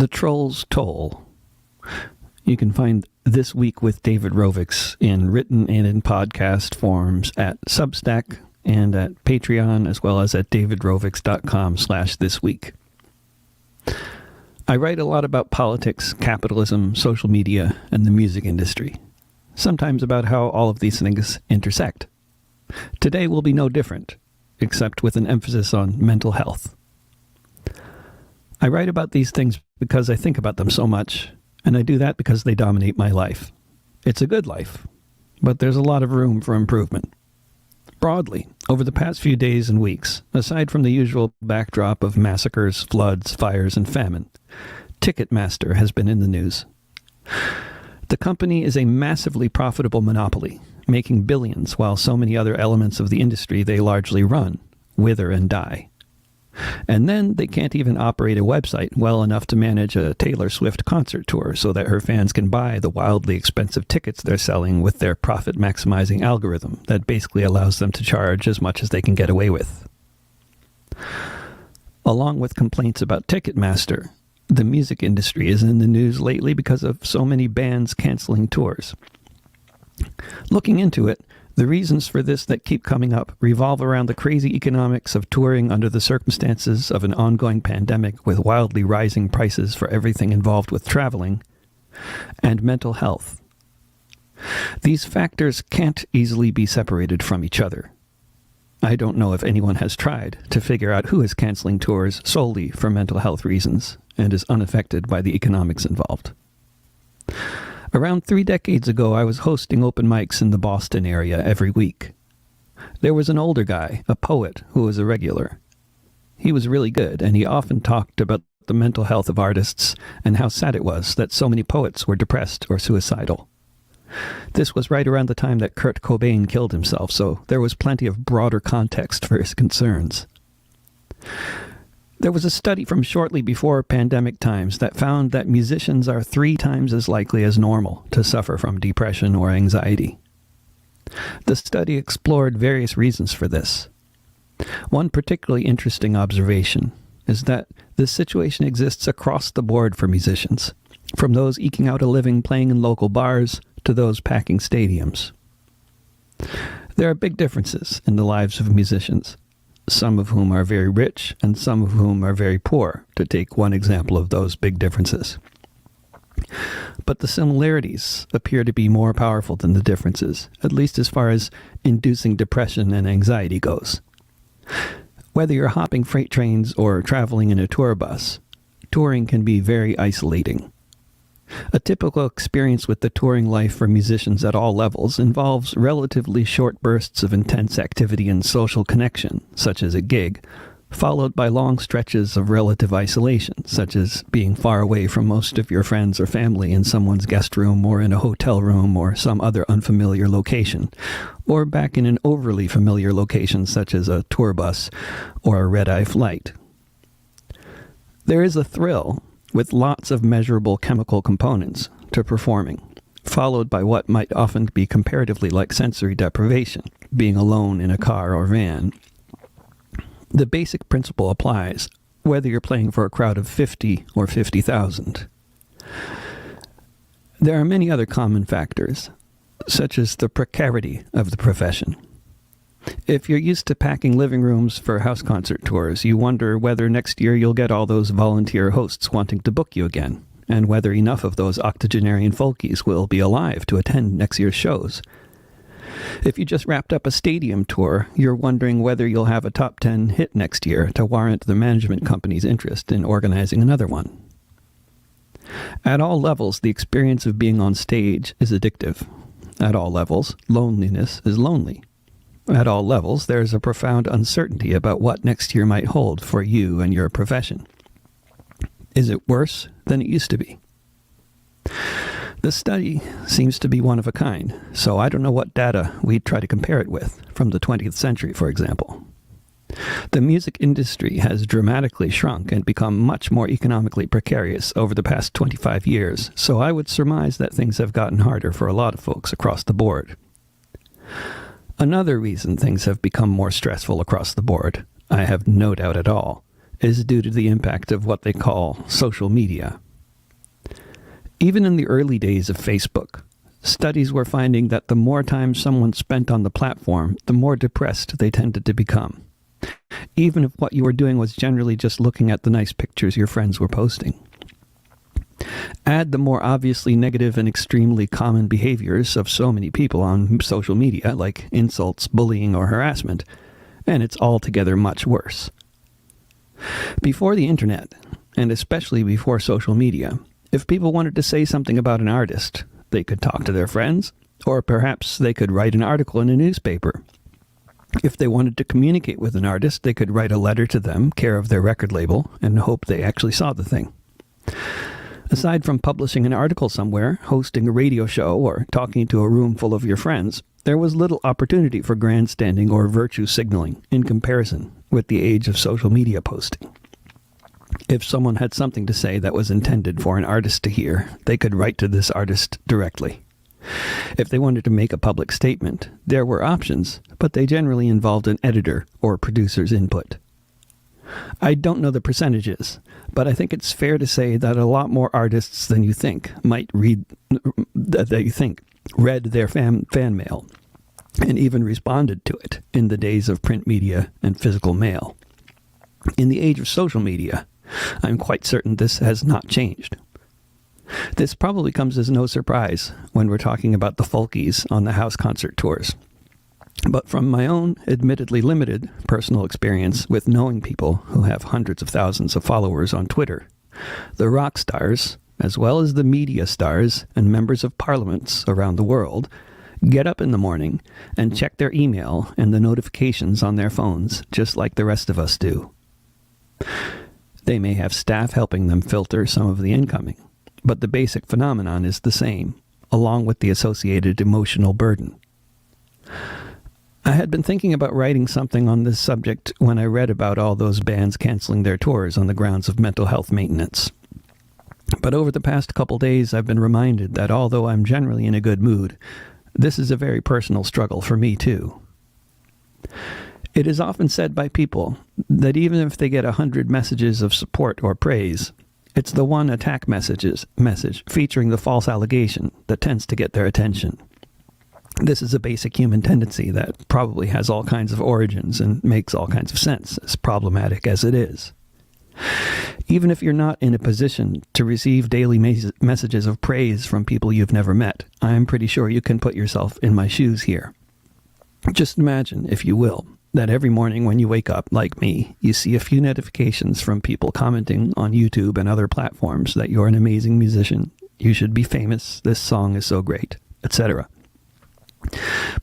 The Troll's Toll. You can find This Week with David Rovics in written and in podcast forms at Substack and at Patreon, as well as at davidrovics.com/thisweek. I write a lot about politics, capitalism, social media, and the music industry. Sometimes about how all of these things intersect. Today will be no different, except with an emphasis on mental health. I write about these things because I think about them so much, and I do that because they dominate my life. It's a good life, but there's a lot of room for improvement. Broadly, over the past few days and weeks, aside from the usual backdrop of massacres, floods, fires, and famine, Ticketmaster has been in the news. The company is a massively profitable monopoly, making billions while so many other elements of the industry they largely run wither and die. And then they can't even operate a website well enough to manage a Taylor Swift concert tour so that her fans can buy the wildly expensive tickets they're selling with their profit-maximizing algorithm that basically allows them to charge as much as they can get away with. Along with complaints about Ticketmaster, the music industry is in the news lately because of so many bands canceling tours. Looking into it, the reasons for this that keep coming up revolve around the crazy economics of touring under the circumstances of an ongoing pandemic with wildly rising prices for everything involved with traveling, and mental health. These factors can't easily be separated from each other. I don't know if anyone has tried to figure out who is canceling tours solely for mental health reasons and is unaffected by the economics involved. Around 3 decades ago, I was hosting open mics in the Boston area every week. There was an older guy, a poet, who was a regular. He was really good, and he often talked about the mental health of artists and how sad it was that so many poets were depressed or suicidal. This was right around the time that Kurt Cobain killed himself, so there was plenty of broader context for his concerns. There was a study from shortly before pandemic times that found that musicians are 3 times as likely as normal to suffer from depression or anxiety. The study explored various reasons for this. One particularly interesting observation is that this situation exists across the board for musicians, from those eking out a living playing in local bars to those packing stadiums. There are big differences in the lives of musicians, some of whom are very rich and some of whom are very poor, to take one example of those big differences. But the similarities appear to be more powerful than the differences, at least as far as inducing depression and anxiety goes. Whether you're hopping freight trains or traveling in a tour bus, touring can be very isolating. A typical experience with the touring life for musicians at all levels involves relatively short bursts of intense activity and social connection, such as a gig, followed by long stretches of relative isolation, such as being far away from most of your friends or family in someone's guest room or in a hotel room or some other unfamiliar location, or back in an overly familiar location such as a tour bus or a red-eye flight. There is a thrill with lots of measurable chemical components to performing, followed by what might often be comparatively like sensory deprivation, being alone in a car or van. The basic principle applies, whether you're playing for a crowd of 50 or 50,000. There are many other common factors, such as the precarity of the profession. If you're used to packing living rooms for house concert tours, you wonder whether next year you'll get all those volunteer hosts wanting to book you again, and whether enough of those octogenarian folkies will be alive to attend next year's shows. If you just wrapped up a stadium tour, you're wondering whether you'll have a top 10 hit next year to warrant the management company's interest in organizing another one. At all levels, the experience of being on stage is addictive. At all levels, loneliness is lonely. At all levels, there is a profound uncertainty about what next year might hold for you and your profession. Is it worse than it used to be? The study seems to be one of a kind, so I don't know what data we'd try to compare it with, from the 20th century, for example. The music industry has dramatically shrunk and become much more economically precarious over the past 25 years, so I would surmise that things have gotten harder for a lot of folks across the board. Another reason things have become more stressful across the board, I have no doubt at all, is due to the impact of what they call social media, Even in the early days of Facebook, studies were finding that the more time someone spent on the platform, the more depressed they tended to become, even if what you were doing was generally just looking at the nice pictures your friends were posting. Add the more obviously negative and extremely common behaviors of so many people on social media, like insults, bullying, or harassment, and it's altogether much worse. Before the internet, and especially before social media, if people wanted to say something about an artist, they could talk to their friends, or perhaps they could write an article in a newspaper. If they wanted to communicate with an artist, they could write a letter to them, care of their record label, and hope they actually saw the thing. Aside from publishing an article somewhere, hosting a radio show, or talking to a room full of your friends, there was little opportunity for grandstanding or virtue signaling in comparison with the age of social media posting. If someone had something to say that was intended for an artist to hear, they could write to this artist directly. If they wanted to make a public statement, there were options, but they generally involved an editor or producer's input. I don't know the percentages, but I think it's fair to say that a lot more artists than you think read their fan mail and even responded to it in the days of print media and physical mail. In the age of social media, I'm quite certain this has not changed. This probably comes as no surprise when we're talking about the folkies on the house concert tours. But from my own, admittedly limited, personal experience with knowing people who have hundreds of thousands of followers on Twitter, the rock stars, as well as the media stars and members of parliaments around the world, get up in the morning and check their email and the notifications on their phones just like the rest of us do. They may have staff helping them filter some of the incoming, but the basic phenomenon is the same, along with the associated emotional burden. I had been thinking about writing something on this subject when I read about all those bands canceling their tours on the grounds of mental health maintenance. But over the past couple days, I've been reminded that although I'm generally in a good mood, this is a very personal struggle for me too. It is often said by people that even if they get 100 messages of support or praise, it's the one attack message featuring the false allegation that tends to get their attention. This is a basic human tendency that probably has all kinds of origins and makes all kinds of sense, as problematic as it is. Even if you're not in a position to receive daily messages of praise from people you've never met, I'm pretty sure you can put yourself in my shoes here. Just imagine, if you will, that every morning when you wake up, like me, you see a few notifications from people commenting on YouTube and other platforms that you're an amazing musician, you should be famous, this song is so great, etc.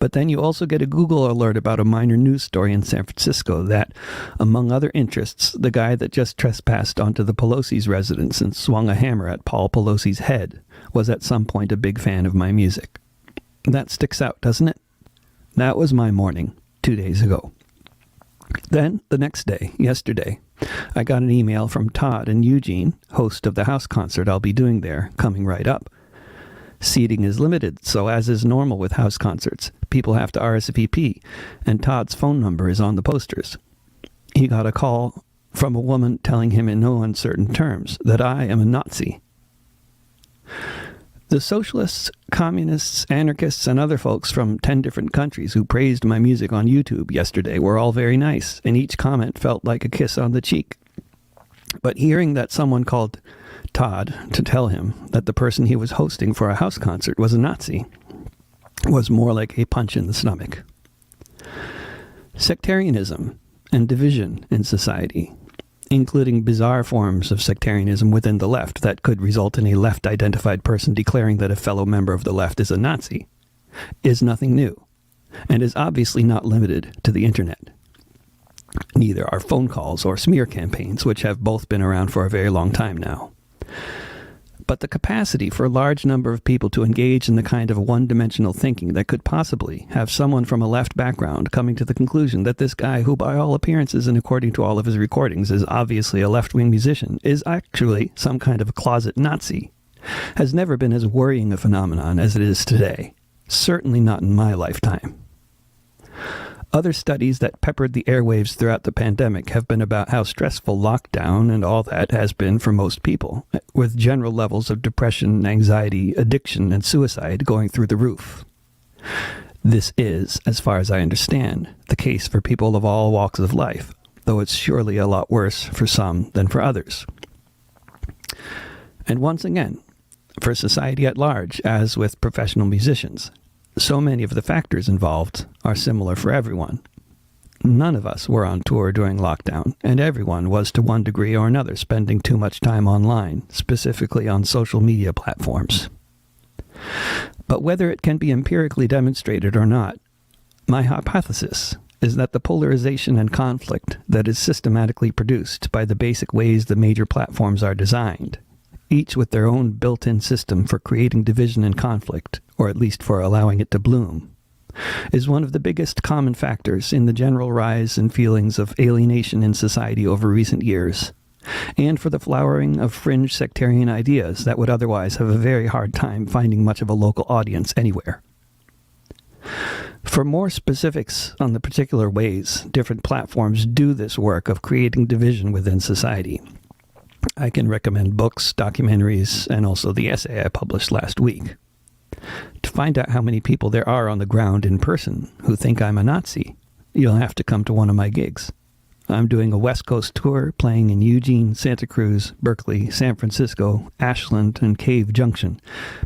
But then you also get a Google alert about a minor news story in San Francisco that, among other interests, the guy that just trespassed onto the Pelosi's residence and swung a hammer at Paul Pelosi's head was at some point a big fan of my music. That sticks out, doesn't it? That was my morning 2 days ago. Then, the next day, yesterday, I got an email from Todd and Eugene, host of the house concert I'll be doing there, coming right up. Seating is limited, so as is normal with house concerts, people have to RSVP, and Todd's phone number is on the posters. He got a call from a woman telling him in no uncertain terms that I am a Nazi. The socialists, communists, anarchists, and other folks from 10 different countries who praised my music on YouTube yesterday were all very nice, and each comment felt like a kiss on the cheek. But hearing that someone called Todd to tell him that the person he was hosting for a house concert was a Nazi was more like a punch in the stomach. Sectarianism and division in society, including bizarre forms of sectarianism within the left that could result in a left-identified person declaring that a fellow member of the left is a Nazi, is nothing new, and is obviously not limited to the internet. Neither are phone calls or smear campaigns, which have both been around for a very long time now. But the capacity for a large number of people to engage in the kind of one-dimensional thinking that could possibly have someone from a left background coming to the conclusion that this guy, who by all appearances and according to all of his recordings is obviously a left-wing musician, is actually some kind of a closet Nazi, has never been as worrying a phenomenon as it is today. Certainly not in my lifetime. Other studies that peppered the airwaves throughout the pandemic have been about how stressful lockdown and all that has been for most people, with general levels of depression, anxiety, addiction, and suicide going through the roof. This is, as far as I understand, the case for people of all walks of life, though it's surely a lot worse for some than for others. And once again, for society at large, as with professional musicians, so many of the factors involved are similar for everyone. None of us were on tour during lockdown, and everyone was to one degree or another spending too much time online, specifically on social media platforms. But whether it can be empirically demonstrated or not, my hypothesis is that the polarization and conflict that is systematically produced by the basic ways the major platforms are designed, each with their own built-in system for creating division and conflict, or at least for allowing it to bloom, is one of the biggest common factors in the general rise in feelings of alienation in society over recent years, and for the flowering of fringe sectarian ideas that would otherwise have a very hard time finding much of a local audience anywhere. For more specifics on the particular ways different platforms do this work of creating division within society, I can recommend books, documentaries, and also the essay I published last week. To find out how many people there are on the ground in person who think I'm a Nazi, you'll have to come to one of my gigs. I'm doing a West Coast tour playing in Eugene, Santa Cruz, Berkeley, San Francisco, Ashland, and Cave Junction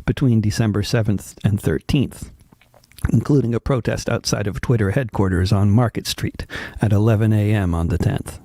between December 7th and 13th, including a protest outside of Twitter headquarters on Market Street at 11 a.m. on the 10th.